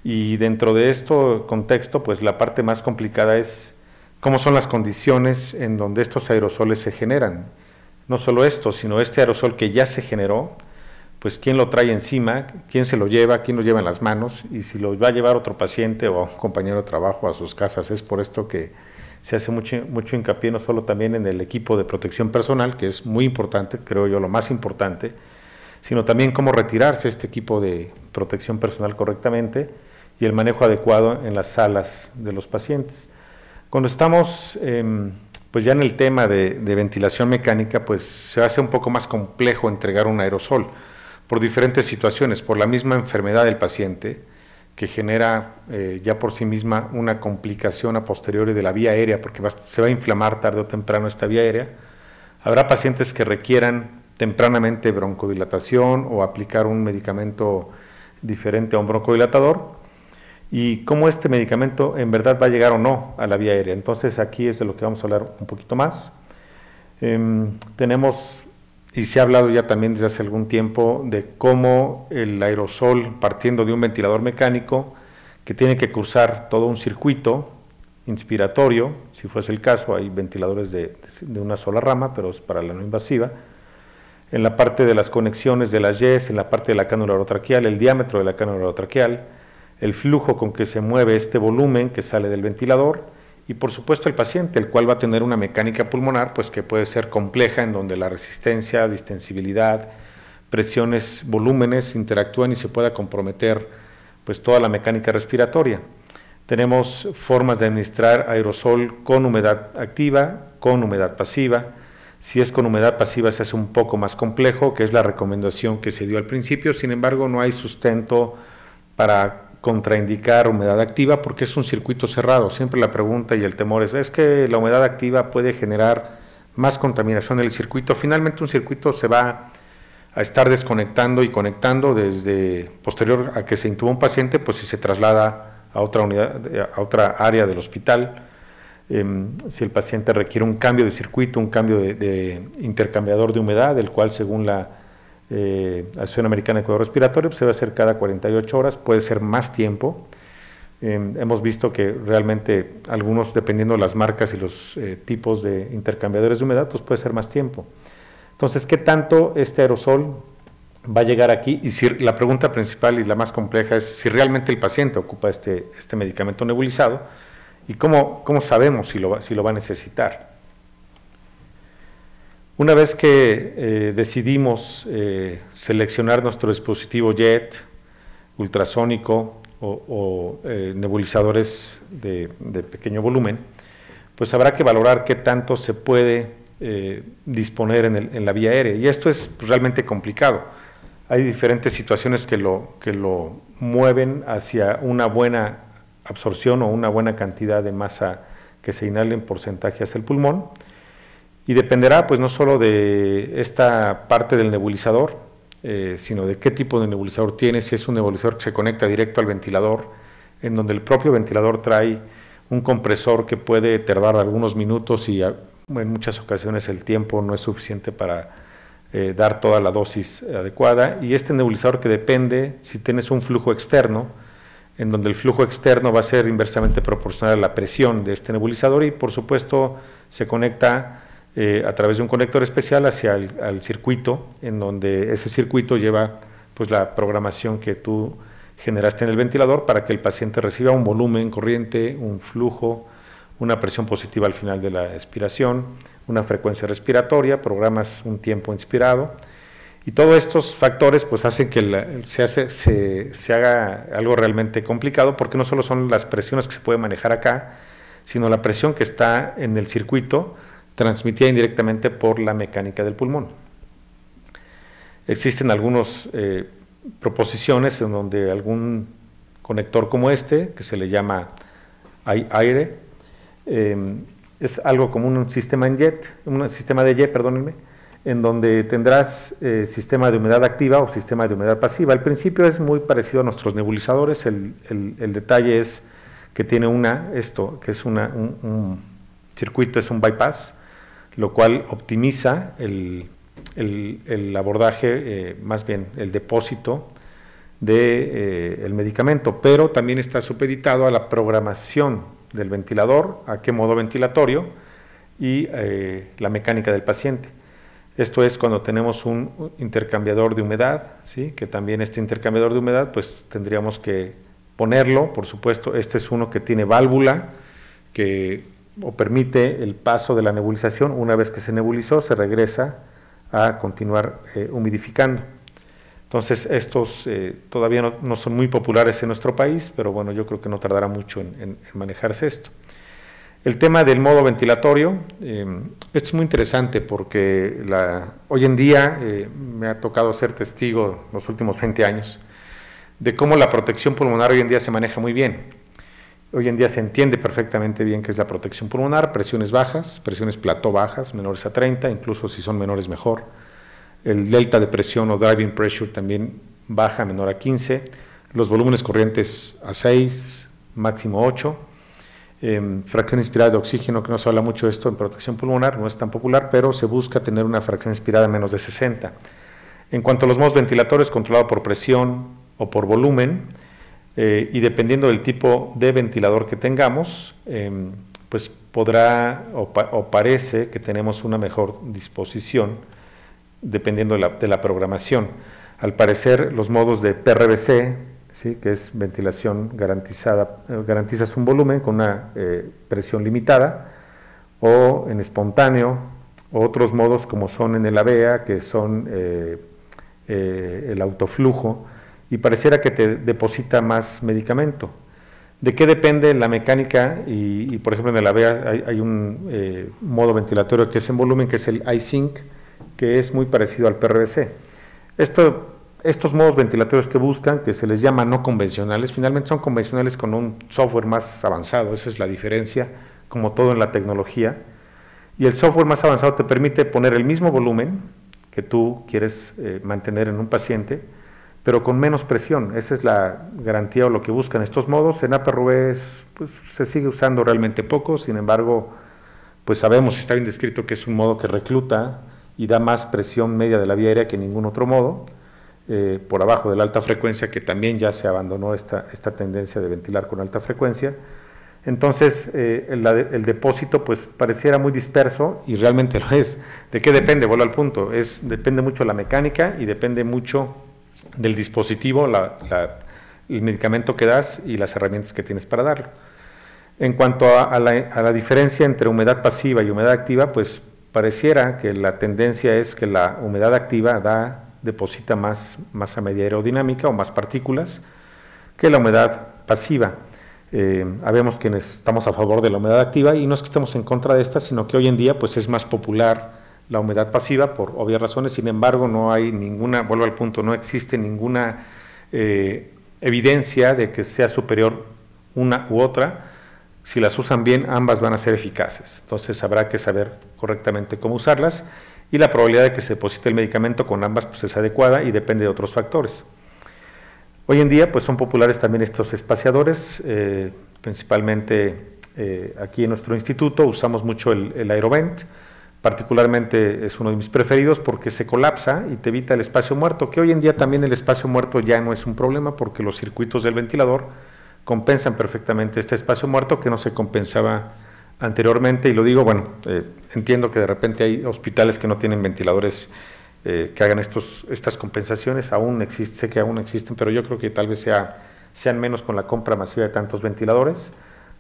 Speaker 3: Y dentro de este contexto, pues la parte más complicada es cómo son las condiciones en donde estos aerosoles se generan. No solo esto, sino este aerosol que ya se generó, pues quién lo trae encima, quién se lo lleva, quién lo lleva en las manos, y si lo va a llevar otro paciente o a un compañero de trabajo a sus casas. Es por esto que se hace mucho hincapié no solo también en el equipo de protección personal, que es muy importante, creo yo lo más importante, sino también cómo retirarse este equipo de protección personal correctamente y el manejo adecuado en las salas de los pacientes. Cuando estamos pues ya en el tema de ventilación mecánica, pues se hace un poco más complejo entregar un aerosol por diferentes situaciones, por la misma enfermedad del paciente, que genera ya por sí misma una complicación a posteriori de la vía aérea, porque se va a inflamar tarde o temprano esta vía aérea. Habrá pacientes que requieran tempranamente broncodilatación o aplicar un medicamento diferente a un broncodilatador, y cómo este medicamento en verdad va a llegar o no a la vía aérea. Entonces aquí es de lo que vamos a hablar un poquito más. Tenemos, y se ha hablado ya también desde hace algún tiempo, de cómo el aerosol, partiendo de un ventilador mecánico, que tiene que cruzar todo un circuito inspiratorio, si fuese el caso, hay ventiladores de una sola rama, pero es para la no invasiva, en la parte de las conexiones de las YES, en la parte de la cánula orotraqueal, el diámetro de la cánula orotraqueal, el flujo con que se mueve este volumen que sale del ventilador, y por supuesto el paciente, el cual va a tener una mecánica pulmonar pues que puede ser compleja, en donde la resistencia, distensibilidad, presiones, volúmenes interactúan y se pueda comprometer pues toda la mecánica respiratoria. Tenemos formas de administrar aerosol con humedad activa, con humedad pasiva. Si es con humedad pasiva se hace un poco más complejo, que es la recomendación que se dio al principio. Sin embargo, no hay sustento para contraindicar humedad activa porque es un circuito cerrado. Siempre la pregunta y el temor es que la humedad activa puede generar más contaminación en el circuito. Finalmente un circuito se va a estar desconectando y conectando desde posterior a que se intuba un paciente, pues si se traslada a otra unidad, a otra área del hospital, si el paciente requiere un cambio de circuito, un cambio de intercambiador de humedad, el cual según la Asociación Americana de Cuidado Respiratorio pues se va a hacer cada 48 horas, puede ser más tiempo. Hemos visto que realmente algunos, dependiendo de las marcas y los tipos de intercambiadores de humedad, pues puede ser más tiempo. Entonces, ¿qué tanto este aerosol va a llegar aquí? Y si la pregunta principal y la más compleja es si realmente el paciente ocupa este medicamento nebulizado y cómo sabemos si lo va a necesitar. Una vez que decidimos seleccionar nuestro dispositivo JET, ultrasónico o nebulizadores de pequeño volumen, pues habrá que valorar qué tanto se puede disponer en la vía aérea, y esto es realmente complicado. Hay diferentes situaciones que lo mueven hacia una buena absorción o una buena cantidad de masa que se inhale en porcentaje hacia el pulmón, y dependerá pues no solo de esta parte del nebulizador, sino de qué tipo de nebulizador tiene, si es un nebulizador que se conecta directo al ventilador, en donde el propio ventilador trae un compresor que puede tardar algunos minutos y en muchas ocasiones el tiempo no es suficiente para dar toda la dosis adecuada, y este nebulizador que depende, si tienes un flujo externo, en donde el flujo externo va a ser inversamente proporcional a la presión de este nebulizador, y por supuesto se conecta a través de un conector especial hacia al circuito, en donde ese circuito lleva pues la programación que tú generaste en el ventilador para que el paciente reciba un volumen corriente, un flujo, una presión positiva al final de la expiración, una frecuencia respiratoria, programas un tiempo inspirado, y todos estos factores pues hacen que se haga algo realmente complicado, porque no solo son las presiones que se puede manejar acá, sino la presión que está en el circuito transmitida indirectamente por la mecánica del pulmón. Existen algunas proposiciones en donde algún conector como este, que se le llama aire, es algo como un sistema de jet, perdónenme, en donde tendrás sistema de humedad activa o sistema de humedad pasiva. Al principio es muy parecido a nuestros nebulizadores, el detalle es que tiene que es un circuito, es un bypass, lo cual optimiza el abordaje, más bien el depósito del medicamento, pero también está supeditado a la programación del ventilador, a qué modo ventilatorio y la mecánica del paciente. Esto es cuando tenemos un intercambiador de humedad, ¿sí? Que también este intercambiador de humedad pues tendríamos que ponerlo, por supuesto. Este es uno que tiene válvula que permite el paso de la nebulización. Una vez que se nebulizó se regresa a continuar humidificando. Entonces estos todavía no son muy populares en nuestro país, pero bueno, yo creo que no tardará mucho en manejarse esto. El tema del modo ventilatorio, esto es muy interesante porque hoy en día me ha tocado ser testigo los últimos 20 años de cómo la protección pulmonar hoy en día se maneja muy bien. Hoy en día se entiende perfectamente bien qué es la protección pulmonar: presiones bajas, presiones plató bajas, menores a 30, incluso si son menores mejor. El delta de presión o driving pressure también baja, menor a 15, los volúmenes corrientes a 6, máximo 8, fracción inspirada de oxígeno, que no se habla mucho de esto en protección pulmonar, no es tan popular, pero se busca tener una fracción inspirada menos de 60. En cuanto a los modos ventilatorios, controlado por presión o por volumen, y dependiendo del tipo de ventilador que tengamos, pues podrá o parece que tenemos una mejor disposición dependiendo de la programación. Al parecer los modos de PRVC, ¿sí? Que es ventilación garantizada, garantizas un volumen con una presión limitada, o en espontáneo, o otros modos como son en el AVEA, que son el autoflujo, y pareciera que te deposita más medicamento. ¿De qué depende la mecánica? Y por ejemplo en el AVEA hay un modo ventilatorio que es en volumen, que es el iSync, que es muy parecido al PRVC. Esto estos modos ventilatorios que buscan, que se les llama no convencionales, finalmente son convencionales con un software más avanzado, esa es la diferencia, como todo en la tecnología. Y el software más avanzado te permite poner el mismo volumen que tú quieres mantener en un paciente, pero con menos presión. Esa es la garantía o lo que buscan estos modos. En APRV pues, se sigue usando realmente poco, sin embargo, pues sabemos, está bien descrito que es un modo que recluta y da más presión media de la vía aérea que ningún otro modo, por abajo de la alta frecuencia, que también ya se abandonó esta tendencia de ventilar con alta frecuencia. Entonces, el depósito pues pareciera muy disperso y realmente lo es. ¿De qué depende? Vuelvo al punto. Depende mucho de la mecánica y depende mucho del dispositivo, el medicamento que das y las herramientas que tienes para darlo. En cuanto a la diferencia entre humedad pasiva y humedad activa, pues pareciera que la tendencia es que la humedad activa deposita más masa media aerodinámica o más partículas que la humedad pasiva. Habemos quienes estamos a favor de la humedad activa y no es que estemos en contra de esta, sino que hoy en día pues es más popular la humedad pasiva por obvias razones. Sin embargo, no hay ninguna, vuelvo al punto, no existe ninguna evidencia de que sea superior una u otra. Si las usan bien, ambas van a ser eficaces. Entonces habrá que saber correctamente cómo usarlas y la probabilidad de que se deposite el medicamento con ambas pues es adecuada y depende de otros factores. Hoy en día pues son populares también estos espaciadores, principalmente aquí en nuestro instituto usamos mucho el Aerovent, particularmente es uno de mis preferidos porque se colapsa y te evita el espacio muerto, que hoy en día también el espacio muerto ya no es un problema porque los circuitos del ventilador compensan perfectamente este espacio muerto que no se compensaba anteriormente, y lo digo, bueno, entiendo que de repente hay hospitales que no tienen ventiladores que hagan estas compensaciones, sé que aún existen, pero yo creo que tal vez sean menos con la compra masiva de tantos ventiladores.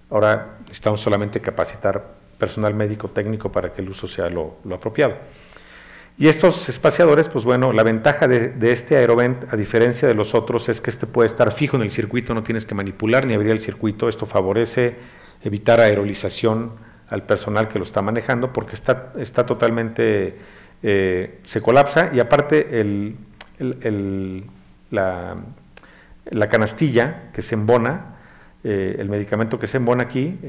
Speaker 3: Ahora necesitamos solamente capacitar personal médico técnico para que el uso sea lo apropiado. Y estos espaciadores, pues bueno, la ventaja de este Aerovent, a diferencia de los otros, es que este puede estar fijo en el circuito, no tienes que manipular ni abrir el circuito. Esto favorece evitar aerolización al personal que lo está manejando porque está totalmente, se colapsa, y aparte la canastilla que se embona, el medicamento que se embona aquí,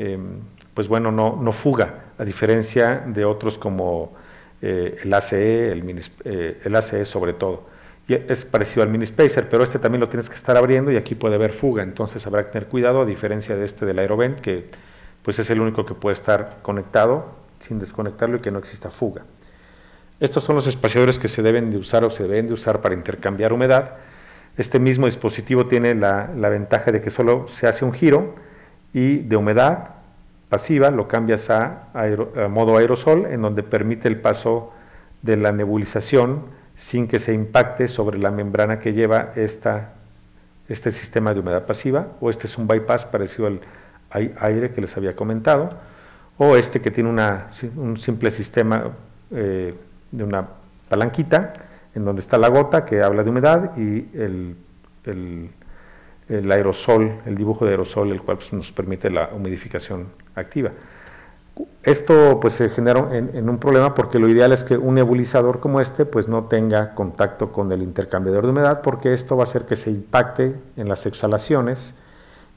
Speaker 3: pues bueno, no fuga, a diferencia de otros como el ACE, el ACE sobre todo. Y es parecido al Minispacer, pero este también lo tienes que estar abriendo y aquí puede haber fuga, entonces habrá que tener cuidado, a diferencia de del Aerovent, que pues es el único que puede estar conectado sin desconectarlo y que no exista fuga. Estos son los espaciadores que se deben de usar o se deben de usar para intercambiar humedad. Este mismo dispositivo tiene la ventaja de que solo se hace un giro y de humedad pasiva lo cambias a modo aerosol, en donde permite el paso de la nebulización sin que se impacte sobre la membrana que lleva este sistema de humedad pasiva, o este es un bypass parecido al aire que les había comentado, o este que tiene un simple sistema de una palanquita en donde está la gota que habla de humedad y el aerosol, el dibujo de aerosol, el cual pues, nos permite la humidificación activa. Esto pues se genera en un problema porque lo ideal es que un nebulizador como este pues no tenga contacto con el intercambiador de humedad, porque esto va a hacer que se impacte en las exhalaciones,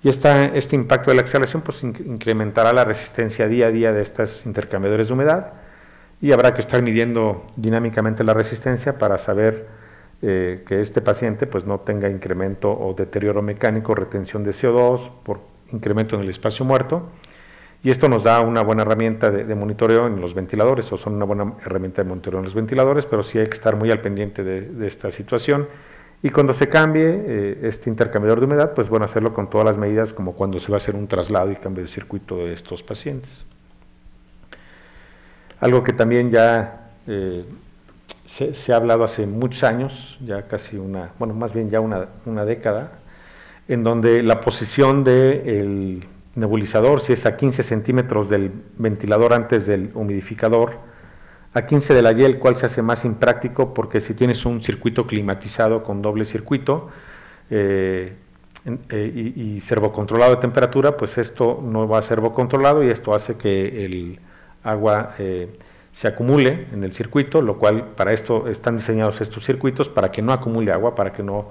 Speaker 3: y este impacto de la exhalación pues incrementará la resistencia día a día de estos intercambiadores de humedad, y habrá que estar midiendo dinámicamente la resistencia para saber que este paciente pues no tenga incremento o deterioro mecánico, retención de CO2 por incremento en el espacio muerto. Y esto nos da una buena herramienta de monitoreo en los ventiladores, o son una buena herramienta de monitoreo en los ventiladores, pero sí hay que estar muy al pendiente de esta situación. Y cuando se cambie este intercambiador de humedad, pues bueno, hacerlo con todas las medidas, como cuando se va a hacer un traslado y cambio de circuito de estos pacientes. Algo que también ya se ha hablado hace muchos años, ya casi más bien ya una década, en donde la posición del nebulizador, si es a 15 centímetros del ventilador antes del humidificador, a 15 de la Y, el cual se hace más impráctico, porque si tienes un circuito climatizado con doble circuito y servocontrolado de temperatura, pues esto no va a servocontrolado y esto hace que el agua se acumule en el circuito, lo cual para esto están diseñados estos circuitos, para que no acumule agua, para que no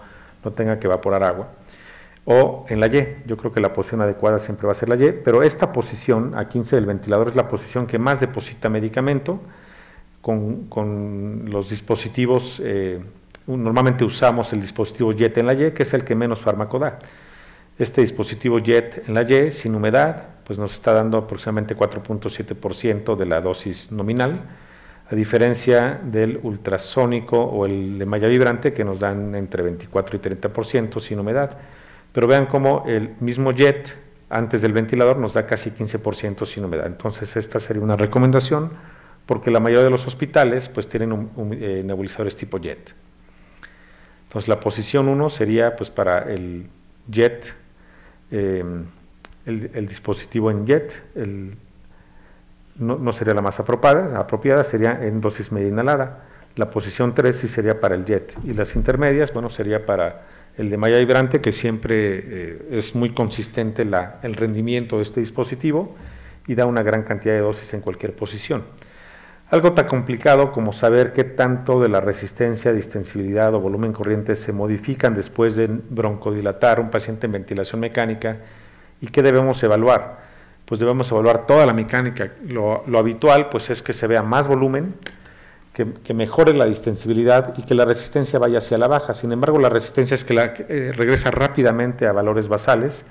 Speaker 3: tenga que evaporar agua. O en la Y, yo creo que la posición adecuada siempre va a ser la Y, pero esta posición, A15 del ventilador, es la posición que más deposita medicamento con los dispositivos. Normalmente usamos el dispositivo JET en la Y, que es el que menos fármaco da. Este dispositivo JET en la Y, sin humedad, pues nos está dando aproximadamente 4.7% de la dosis nominal, a diferencia del ultrasónico o el de malla vibrante, que nos dan entre 24 y 30% sin humedad. Pero vean cómo el mismo JET antes del ventilador nos da casi 15% sin humedad. Entonces esta sería una recomendación, porque la mayoría de los hospitales pues tienen nebulizadores tipo JET. Entonces la posición 1 sería pues para el JET, el dispositivo en JET, no sería la más apropiada, sería en dosis media inhalada. La posición 3 sí sería para el JET, y las intermedias, bueno, sería para el de malla vibrante, que siempre es muy consistente el rendimiento de este dispositivo y da una gran cantidad de dosis en cualquier posición. Algo tan complicado como saber qué tanto de la resistencia, distensibilidad o volumen corriente se modifican después de broncodilatar un paciente en ventilación mecánica, y qué debemos evaluar. Pues debemos evaluar toda la mecánica. Lo habitual pues es que se vea más volumen, que mejore la distensibilidad y que la resistencia vaya hacia la baja. Sin embargo, la resistencia es que regresa rápidamente a valores basales,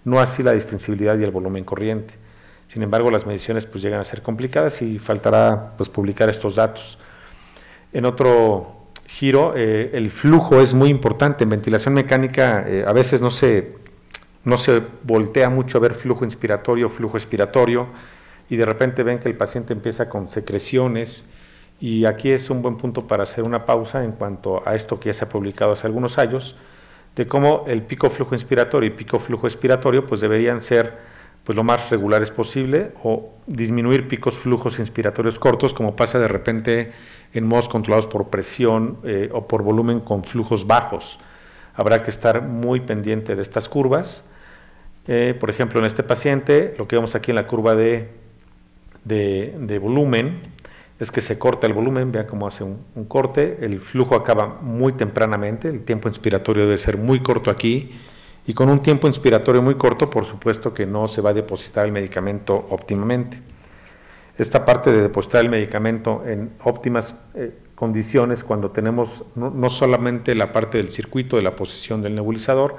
Speaker 3: no así la distensibilidad y el volumen corriente. Sin embargo, las mediciones pues llegan a ser complicadas y faltará pues publicar estos datos. En otro giro, el flujo es muy importante. En ventilación mecánica a veces no se voltea mucho a ver flujo inspiratorio, flujo expiratorio, y de repente ven que el paciente empieza con secreciones. Y aquí es un buen punto para hacer una pausa en cuanto a esto que ya se ha publicado hace algunos años, de cómo el pico flujo inspiratorio y pico flujo expiratorio pues deberían ser pues lo más regulares posible, o disminuir picos flujos inspiratorios cortos, como pasa de repente en modos controlados por presión o por volumen con flujos bajos. Habrá que estar muy pendiente de estas curvas. Por ejemplo, en este paciente, lo que vemos aquí en la curva de volumen, es que se corta el volumen. Vean cómo hace un corte, el flujo acaba muy tempranamente, el tiempo inspiratorio debe ser muy corto aquí, y con un tiempo inspiratorio muy corto, por supuesto que no se va a depositar el medicamento óptimamente. Esta parte de depositar el medicamento en óptimas condiciones, cuando tenemos no solamente la parte del circuito de la posición del nebulizador,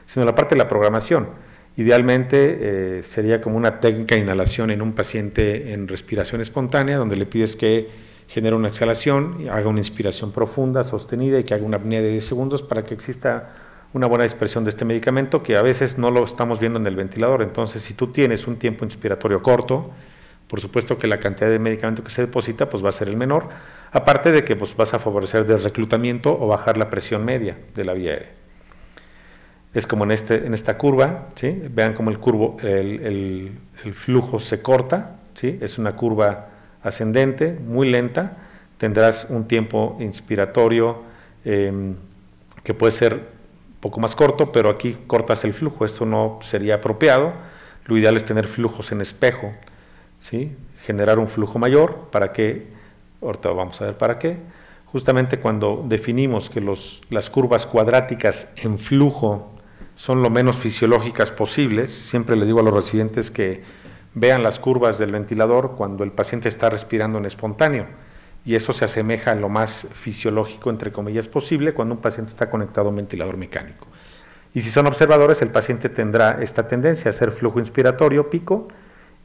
Speaker 3: sino la parte de la programación. Idealmente sería como una técnica de inhalación en un paciente en respiración espontánea, donde le pides que genere una exhalación, haga una inspiración profunda, sostenida, y que haga una apnea de 10 segundos para que exista una buena dispersión de este medicamento, que a veces no lo estamos viendo en el ventilador. Entonces, si tú tienes un tiempo inspiratorio corto, por supuesto que la cantidad de medicamento que se deposita pues va a ser el menor, aparte de que pues vas a favorecer desreclutamiento o bajar la presión media de la vía aérea. Es como en esta curva, ¿sí? Vean cómo el flujo se corta, ¿sí? Es una curva ascendente, muy lenta. Tendrás un tiempo inspiratorio que puede ser un poco más corto, pero aquí cortas el flujo. Esto no sería apropiado. Lo ideal es tener flujos en espejo, ¿sí? Generar un flujo mayor. ¿Para qué? Ahorita vamos a ver para qué. Justamente cuando definimos que las curvas cuadráticas en flujo son lo menos fisiológicas posibles, siempre le digo a los residentes que vean las curvas del ventilador cuando el paciente está respirando en espontáneo, y eso se asemeja a lo más fisiológico, entre comillas, posible cuando un paciente está conectado a un ventilador mecánico. Y si son observadores, el paciente tendrá esta tendencia a hacer flujo inspiratorio pico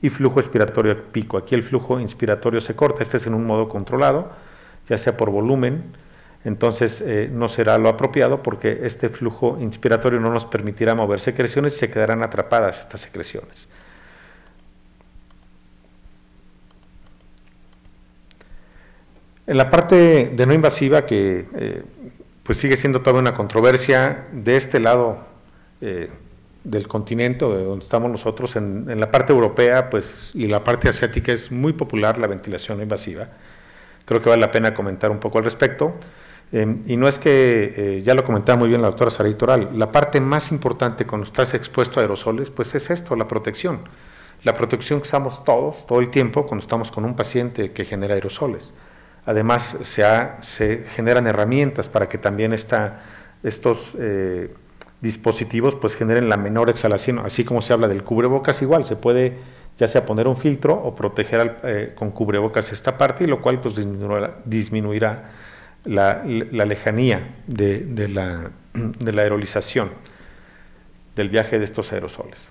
Speaker 3: y flujo expiratorio pico. Aquí el flujo inspiratorio se corta, este es en un modo controlado, ya sea por volumen. Entonces no será lo apropiado, porque este flujo inspiratorio no nos permitirá mover secreciones y se quedarán atrapadas estas secreciones. En la parte de no invasiva, que pues sigue siendo todavía una controversia de este lado del continente, de donde estamos nosotros, en la parte europea pues, y la parte asiática es muy popular la ventilación no invasiva. Creo que vale la pena comentar un poco al respecto. Y no es que, ya lo comentaba muy bien la doctora Saraí Toral, la parte más importante cuando estás expuesto a aerosoles, pues es esto, la protección. la protección que usamos todos, todo el tiempo, cuando estamos con un paciente que genera aerosoles. Además, se generan herramientas para que también estos dispositivos pues generen la menor exhalación, así como se habla del cubrebocas, igual se puede ya sea poner un filtro o proteger con cubrebocas esta parte, y lo cual pues disminuirá la lejanía de la aerolización del viaje de estos aerosoles.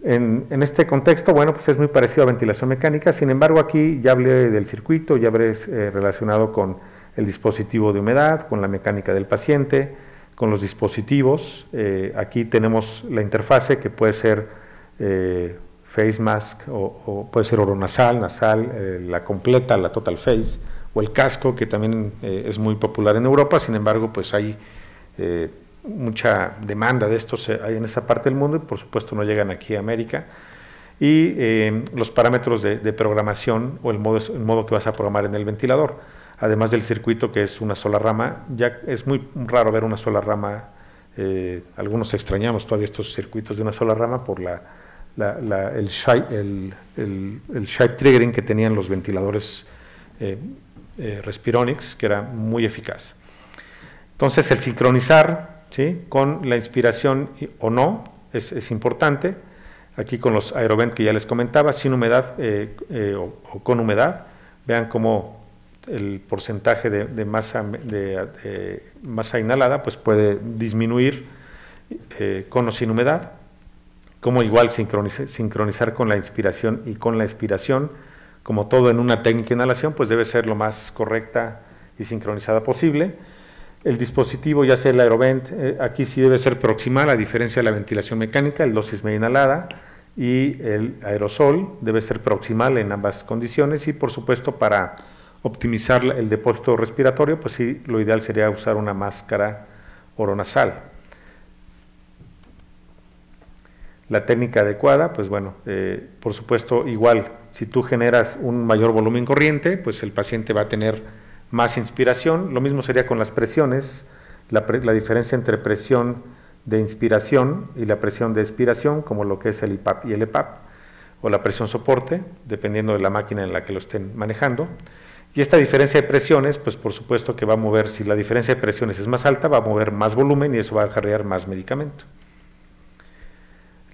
Speaker 3: En este contexto, bueno, pues es muy parecido a ventilación mecánica, sin embargo aquí ya hablé del circuito, ya habré relacionado con el dispositivo de humedad, con la mecánica del paciente, con los dispositivos. Aquí tenemos la interfase que puede ser face mask o puede ser oronasal, nasal, la completa, la total face, o el casco, que también es muy popular en Europa. Sin embargo, pues hay mucha demanda de estos hay en esa parte del mundo, y por supuesto no llegan aquí a América. Y los parámetros de programación, o el modo que vas a programar en el ventilador, además del circuito, que es una sola rama. Ya es muy raro ver una sola rama, algunos extrañamos todavía estos circuitos de una sola rama por el shape triggering que tenían los ventiladores Respironics, que era muy eficaz. Entonces, el sincronizar, ¿sí?, con la inspiración o no es importante. Aquí con los aerovent que ya les comentaba, sin humedad o con humedad, vean cómo el porcentaje de masa inhalada pues puede disminuir con o sin humedad, como igual sincronizar con la inspiración y con la expiración. Como todo en una técnica de inhalación, pues debe ser lo más correcta y sincronizada posible. El dispositivo, ya sea el aerovent, aquí sí debe ser proximal, a diferencia de la ventilación mecánica. El dosis media inhalada y el aerosol debe ser proximal en ambas condiciones, y por supuesto para optimizar el depósito respiratorio, pues sí, lo ideal sería usar una máscara oronasal. La técnica adecuada, pues bueno, por supuesto, igual, si tú generas un mayor volumen corriente, pues el paciente va a tener más inspiración. Lo mismo sería con las presiones, la diferencia entre presión de inspiración y la presión de expiración, como lo que es el IPAP y el EPAP, o la presión soporte, dependiendo de la máquina en la que lo estén manejando. Y esta diferencia de presiones, pues por supuesto que va a mover, si la diferencia de presiones es más alta, va a mover más volumen, y eso va a acarrear más medicamento.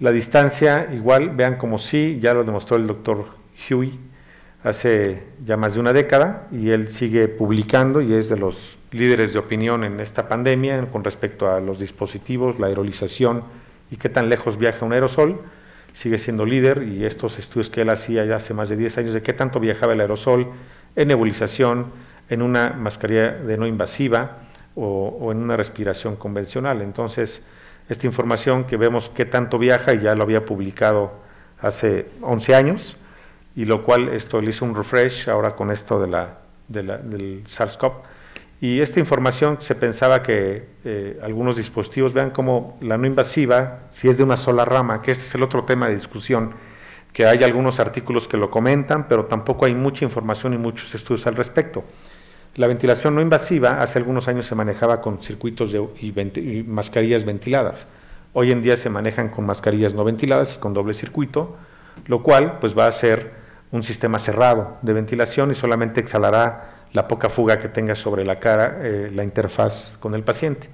Speaker 3: La distancia, igual, vean como sí, ya lo demostró el doctor Huey hace ya más de una década, y él sigue publicando y es de los líderes de opinión en esta pandemia con respecto a los dispositivos, la aerolización y qué tan lejos viaja un aerosol. Sigue siendo líder, y estos estudios que él hacía ya hace más de 10 años de qué tanto viajaba el aerosol en nebulización, en una mascarilla de no invasiva o en una respiración convencional. Entonces, esta información que vemos qué tanto viaja, y ya lo había publicado hace 11 años, y lo cual esto le hizo un refresh ahora con esto del SARS-CoV. Y esta información se pensaba que algunos dispositivos, vean como la no invasiva, si es de una sola rama, que este es el otro tema de discusión, que hay algunos artículos que lo comentan, pero tampoco hay mucha información y muchos estudios al respecto. La ventilación no invasiva hace algunos años se manejaba con circuitos y mascarillas ventiladas. Hoy en día se manejan con mascarillas no ventiladas y con doble circuito, lo cual pues va a ser un sistema cerrado de ventilación, y solamente exhalará la poca fuga que tenga sobre la cara la interfaz con el paciente.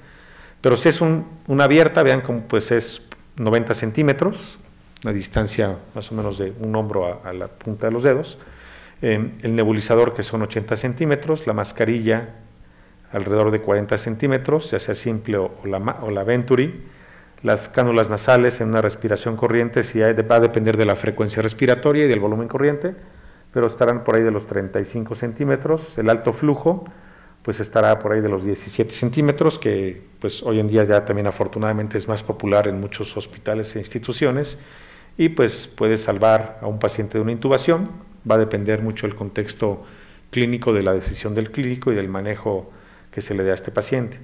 Speaker 3: Pero si es una abierta, vean como pues es 90 centímetros, una distancia más o menos de un hombro a la punta de los dedos. El nebulizador, que son 80 centímetros, la mascarilla alrededor de 40 centímetros, ya sea simple o la Venturi, las cánulas nasales en una respiración corriente, va a depender de la frecuencia respiratoria y del volumen corriente, pero estarán por ahí de los 35 centímetros, el alto flujo pues estará por ahí de los 17 centímetros, que pues hoy en día ya también afortunadamente es más popular en muchos hospitales e instituciones, y pues puede salvar a un paciente de una intubación. Va a depender mucho del contexto clínico, de la decisión del clínico y del manejo que se le dé a este paciente.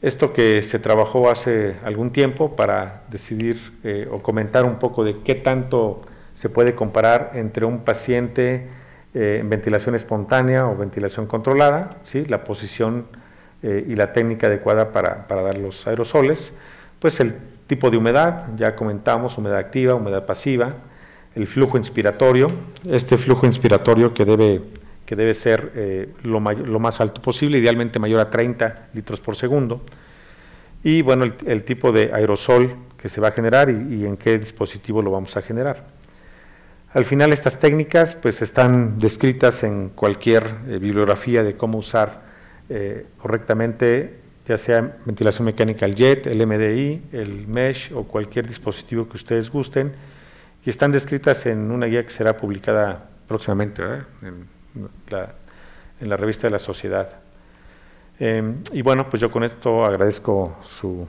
Speaker 3: Esto que se trabajó hace algún tiempo para decidir o comentar un poco de qué tanto se puede comparar entre un paciente en ventilación espontánea o ventilación controlada, ¿sí?, la posición y la técnica adecuada para dar los aerosoles. Pues el tipo de humedad, ya comentamos, humedad activa, humedad pasiva, el flujo inspiratorio, este flujo inspiratorio que debe ser lo más alto posible, idealmente mayor a 30 litros por segundo, y bueno, el tipo de aerosol que se va a generar y en qué dispositivo lo vamos a generar. Al final estas técnicas pues están descritas en cualquier bibliografía de cómo usar correctamente, ya sea ventilación mecánica al jet, el MDI, el mesh o cualquier dispositivo que ustedes gusten, y están descritas en una guía que será publicada próximamente en la revista de la Sociedad. Y bueno, pues yo con esto agradezco su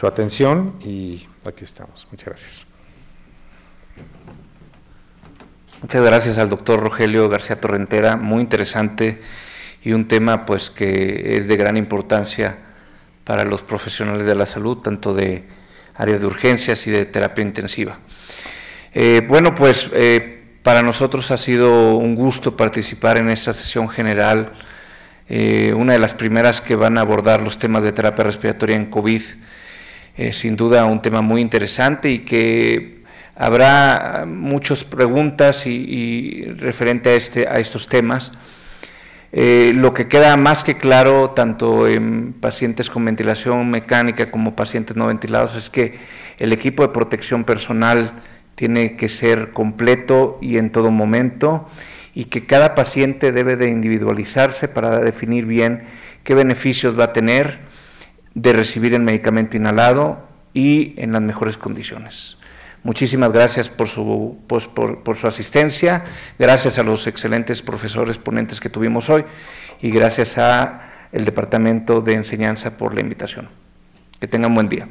Speaker 3: atención y aquí estamos. Muchas gracias.
Speaker 1: Muchas gracias al doctor Rogelio García Torrentera, muy interesante y un tema pues que es de gran importancia para los profesionales de la salud, tanto de área de urgencias y de terapia intensiva. Bueno, pues para nosotros ha sido un gusto participar en esta sesión general, una de las primeras que van a abordar los temas de terapia respiratoria en COVID, sin duda un tema muy interesante y que habrá muchas preguntas y referente a estos temas. Lo que queda más que claro, tanto en pacientes con ventilación mecánica como pacientes no ventilados, es que el equipo de protección personal tiene que ser completo y en todo momento, y que cada paciente debe de individualizarse para definir bien qué beneficios va a tener de recibir el medicamento inhalado y en las mejores condiciones. Muchísimas gracias por su asistencia, gracias a los excelentes profesores ponentes que tuvimos hoy y gracias al Departamento de Enseñanza por la invitación. Que tengan buen día.